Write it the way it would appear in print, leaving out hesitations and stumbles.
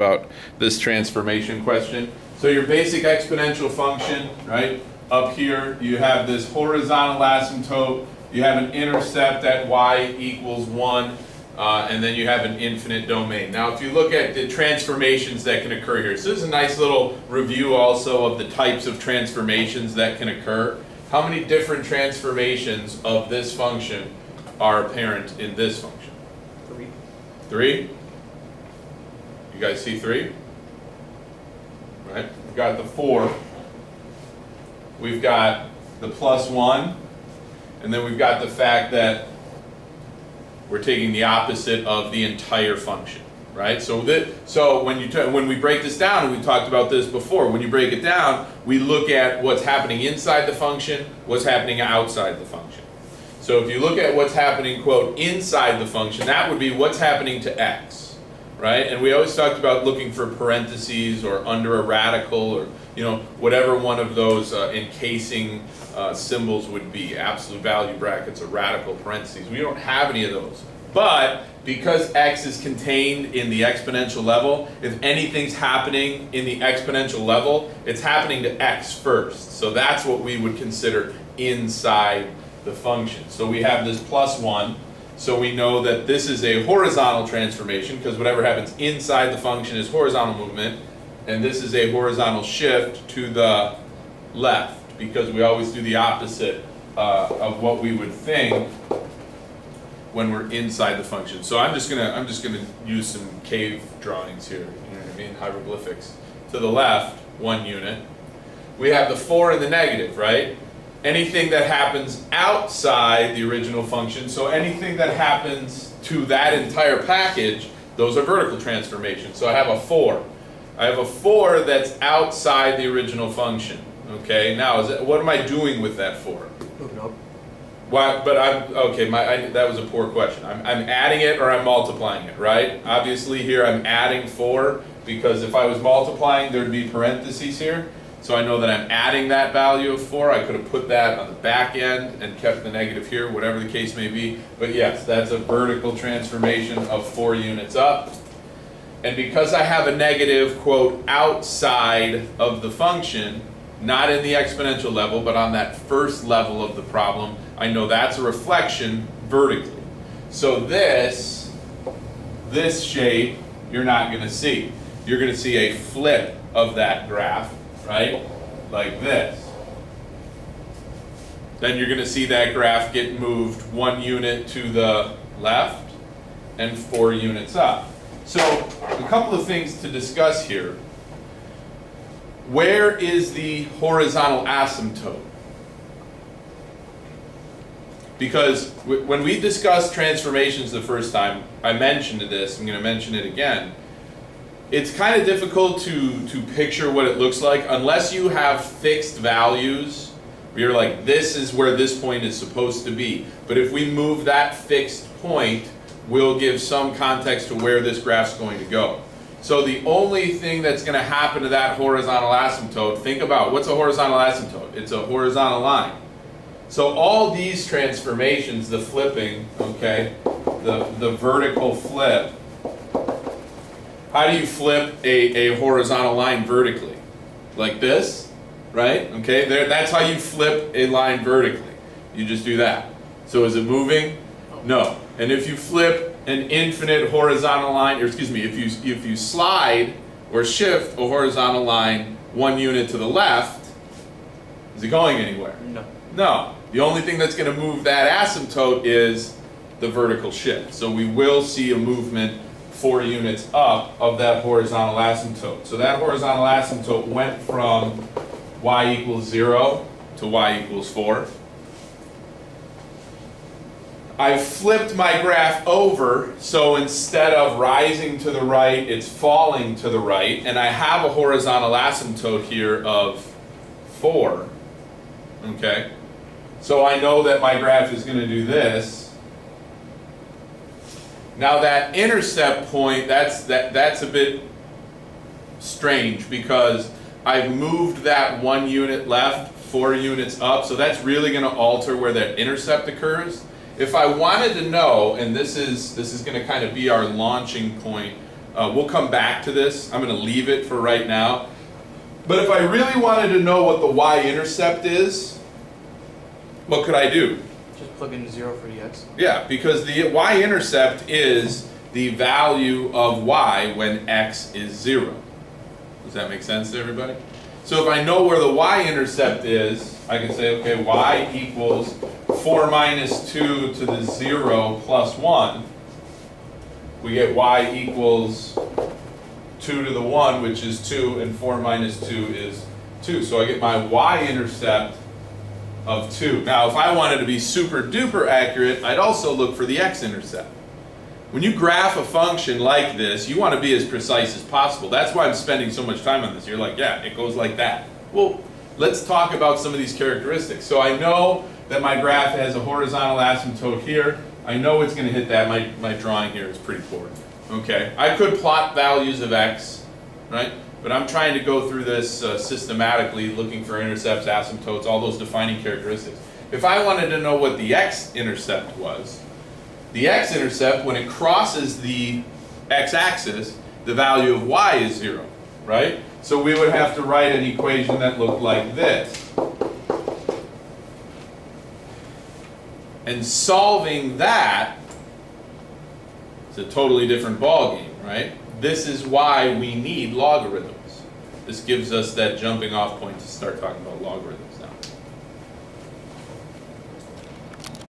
about this transformation question. So your basic exponential function, right? Up here, you have this horizontal asymptote, you have an intercept at y equals 1, and then you have an infinite domain. Now, if you look at the transformations that can occur here, so this is a nice little review also of the types of transformations that can occur. How many different transformations of this function are apparent in this function? 3. 3? You guys see 3? Right? We've got the 4. We've got the plus 1. And then we've got the fact that we're taking the opposite of the entire function. Right? So when we break this down, and we talked about this before, when you break it down, we look at what's happening inside the function, what's happening outside the function. So if you look at what's happening, quote, inside the function, that would be what's happening to x. Right? And we always talked about looking for parentheses or under a radical or, whatever one of those encasing symbols would be. Absolute value brackets or radical parentheses. We don't have any of those. But because x is contained in the exponential level, if anything's happening in the exponential level, it's happening to x first. So that's what we would consider inside the function. So we have this plus 1. So we know that this is a horizontal transformation because whatever happens inside the function is horizontal movement, and this is a horizontal shift to the left because we always do the opposite of what we would think when we're inside the function. So I'm just gonna use some cave drawings here. You know what I mean? Hieroglyphics. To the left, 1 unit. We have the 4 and the negative, right? Anything that happens outside the original function, so anything that happens to that entire package, those are vertical transformations. So I have a 4. I have a 4 that's outside the original function. Okay, now what am I doing with that 4? Move it up. Why? But that was a poor question. I'm adding it or I'm multiplying it, right? Obviously here I'm adding 4 because if I was multiplying, there'd be parentheses here. So I know that I'm adding that value of 4. I could have put that on the back end and kept the negative here, whatever the case may be. But yes, that's a vertical transformation of 4 units up. And because I have a negative, quote, outside of the function, not in the exponential level, but on that first level of the problem, I know that's a reflection vertically. So this shape, you're not going to see. You're going to see a flip of that graph. Right? Like this. Then you're going to see that graph get moved 1 unit to the left and 4 units up. So a couple of things to discuss here. Where is the horizontal asymptote? Because when we discussed transformations the first time, I mentioned this, I'm going to mention it again. It's kind of difficult to picture what it looks like unless you have fixed values where you're like, this is where this point is supposed to be. But if we move that fixed point, we'll give some context to where this graph's going to go. So the only thing that's going to happen to that horizontal asymptote, think about what's a horizontal asymptote? It's a horizontal line. So all these transformations, the flipping, okay, the vertical flip, how do you flip a horizontal line vertically? Like this, right? Okay, that's how you flip a line vertically. You just do that. So is it moving? No. And if you flip an infinite horizontal line, or excuse me, if you slide or shift a horizontal line 1 unit to the left, is it going anywhere? No. No. The only thing that's going to move that asymptote is the vertical shift. So we will see a movement 4 units up of that horizontal asymptote. So that horizontal asymptote went from y equals 0 to y equals 4. I flipped my graph over, so instead of rising to the right, it's falling to the right, and I have a horizontal asymptote here of 4. Okay? So I know that my graph is going to do this. Now that intercept point, that's a bit strange because I've moved that 1 unit left, 4 units up, so that's really going to alter where that intercept occurs. If I wanted to know, and this is going to kind of be our launching point We'll come back to this. I'm going to leave it for right now. But if I really wanted to know what the y-intercept is, what could I do? Just plug in 0 for the x. Yeah, because the y-intercept is the value of y when x is 0. Does that make sense to everybody? So if I know where the y-intercept is, I can say, okay, y equals 4 minus 2 to the 0 plus 1. We get y equals 2 to the 1, which is 2, and 4 minus 2 is 2. So I get my y-intercept of 2. Now, if I wanted to be super duper accurate, I'd also look for the x-intercept. When you graph a function like this, you want to be as precise as possible. That's why I'm spending so much time on this. You're like, yeah, it goes like that. Well, let's talk about some of these characteristics. So I know that my graph has a horizontal asymptote here. I know it's going to hit that. My drawing here is pretty poor. Okay, I could plot values of x, right? But I'm trying to go through this systematically, looking for intercepts, asymptotes, all those defining characteristics. If I wanted to know what the x-intercept was, the x-intercept, when it crosses the x-axis, the value of y is 0, right? So we would have to write an equation that looked like this. And solving that is a totally different ballgame, right? This is why we need logarithms. This gives us that jumping off point to start talking about logarithms.